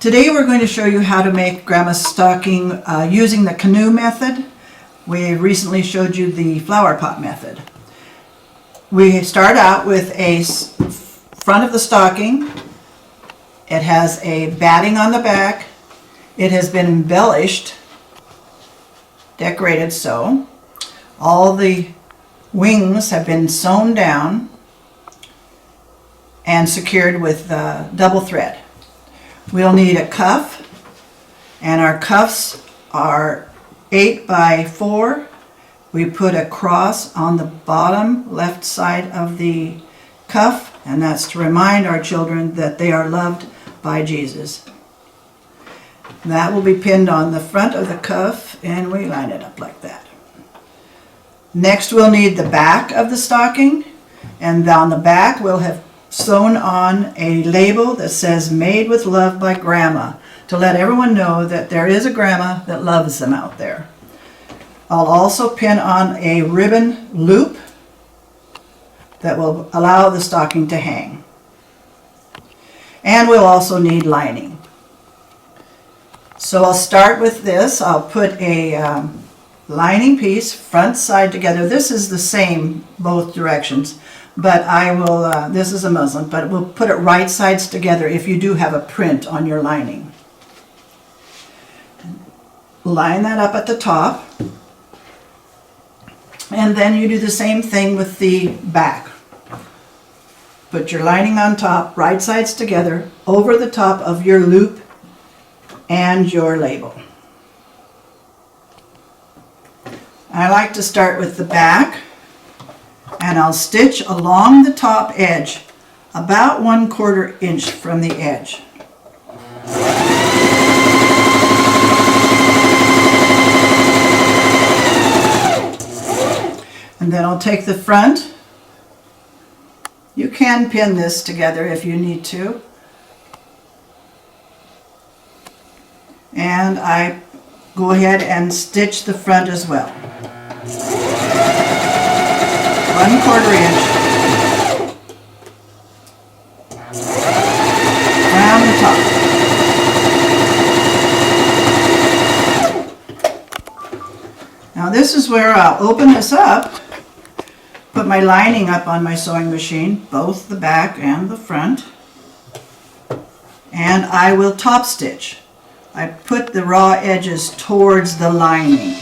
Today we're going to show you how to make Grandma's stocking using the canoe method. We recently showed you the flower pot method. We start out with a front of the stocking. It has a batting on the back. It has been embellished, decorated so. All the wings have been sewn down and secured with double thread. We'll need a cuff, and our cuffs are 8 by 4. We put a cross on the bottom left side of the cuff, and that's to remind our children that they are loved by Jesus. That will be pinned on the front of the cuff, and we line it up like that. Next we'll need the back of the stocking, and on the back we'll have sewn on a label that says "Made with Love by Grandma," to let everyone know that there is a grandma that loves them out there. I'll also pin on a ribbon loop that will allow the stocking to hang. And we'll also need lining. So I'll start with this. I'll put a lining piece front side together. This is the same both directions, but I will, this is a muslin, but we'll put it right sides together if you do have a print on your lining. Line that up at the top, and then you do the same thing with the back. Put your lining on top, right sides together, over the top of your loop and your label. I like to start with the back, and I'll stitch along the top edge about 1/4 inch from the edge. And then I'll take the front. You can pin this together if you need to. And I go ahead and stitch the front as well. 1/4 inch around the top. Now this is where I'll open this up, put my lining up on my sewing machine, both the back and the front, and I will top stitch. I put the raw edges towards the lining.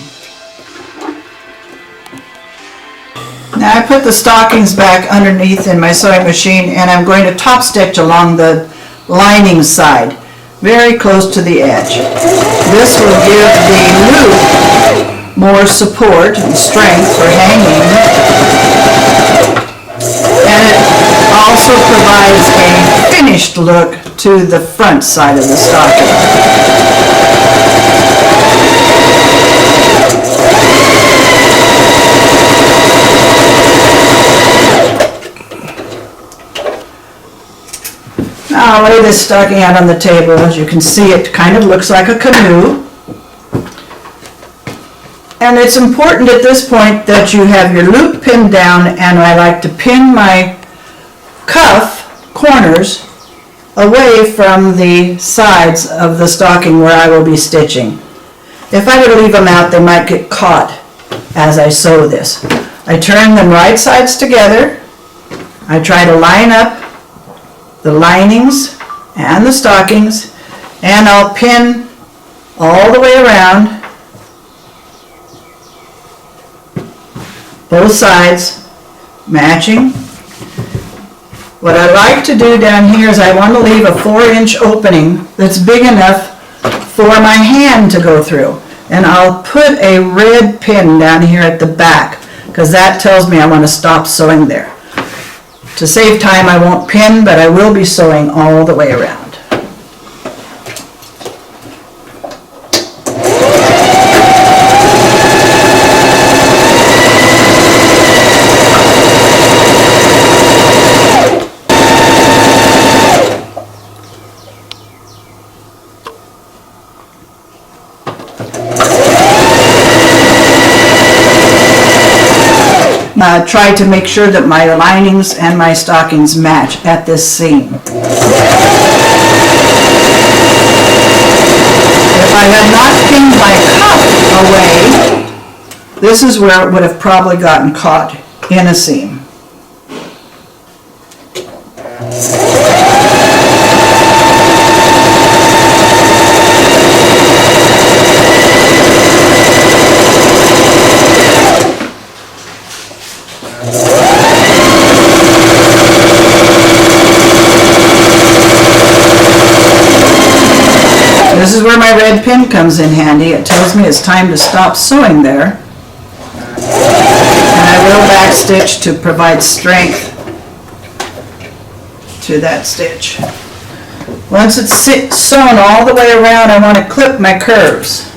Now I put the stockings back underneath in my sewing machine, and I'm going to top stitch along the lining side, very close to the edge. This will give the loop more support and strength for hanging, and it also provides a finished look to the front side of the stocking. Now I'll lay this stocking out on the table. As you can see, it kind of looks like a canoe. And it's important at this point that you have your loop pinned down, and I like to pin my cuff corners away from the sides of the stocking where I will be stitching. If I were to leave them out, they might get caught as I sew this. I turn them right sides together. I try to line up the linings and the stockings, and I'll pin all the way around both sides, matching. What I like to do down here is I want to leave a 4-inch opening that's big enough for my hand to go through. And I'll put a red pin down here at the back, because that tells me I want to stop sewing there. To save time, I won't pin, but I will be sewing all the way around. Try to make sure that my linings and my stockings match at this seam. I had not pinned my cuff away, this is where it would have probably gotten caught in a seam. This is where my red pin comes in handy. It tells me it's time to stop sewing there. And I will backstitch to provide strength to that stitch. Once it's sewn all the way around, I want to clip my curves.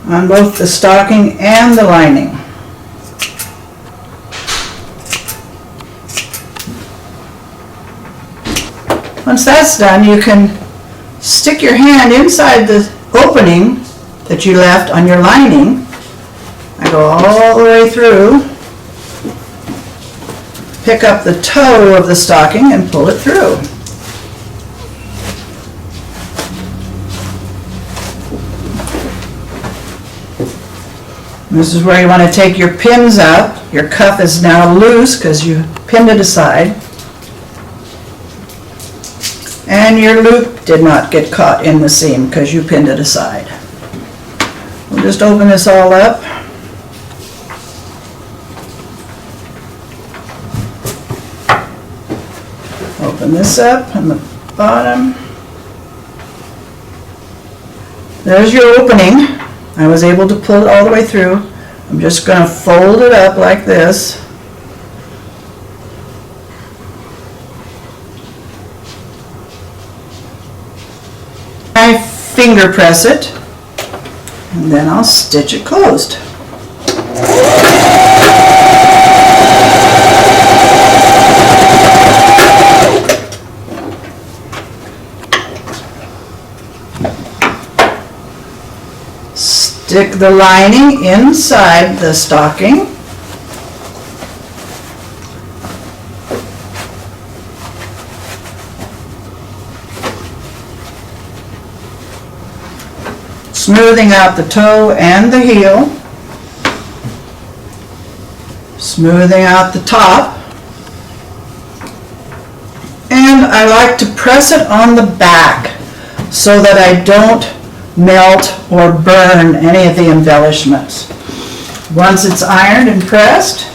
On both the stocking and the lining. Once that's done, you can stick your hand inside the opening that you left on your lining. I go all the way through, pick up the toe of the stocking and pull it through. This is where you want to take your pins out. Your cuff is now loose because you pinned it aside. And your loop did not get caught in the seam because you pinned it aside. We'll just open this all up. Open this up on the bottom. There's your opening. I was able to pull it all the way through. I'm just going to fold it up like this. I finger press it, and then I'll stitch it closed. Stick the lining inside the stocking. Smoothing out the toe and the heel. Smoothing out the top. And I like to press it on the back so that I don't melt or burn any of the embellishments. Once it's ironed and pressed,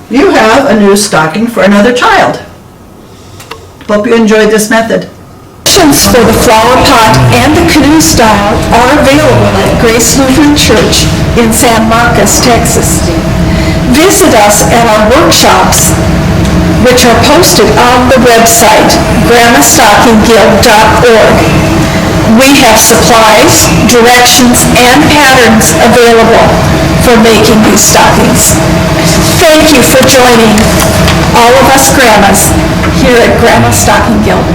you have a new stocking for another child. Hope you enjoyed this method. Instructions for the flower pot and the canoe style are available at Grace Lutheran Church in San Marcos, Texas. Visit us at our workshops, which are posted on the website, grandmastockingguild.org. We have supplies, directions, and patterns available for making these stockings. Thank you for joining all of us grandmas here at Grandma Stocking Guild.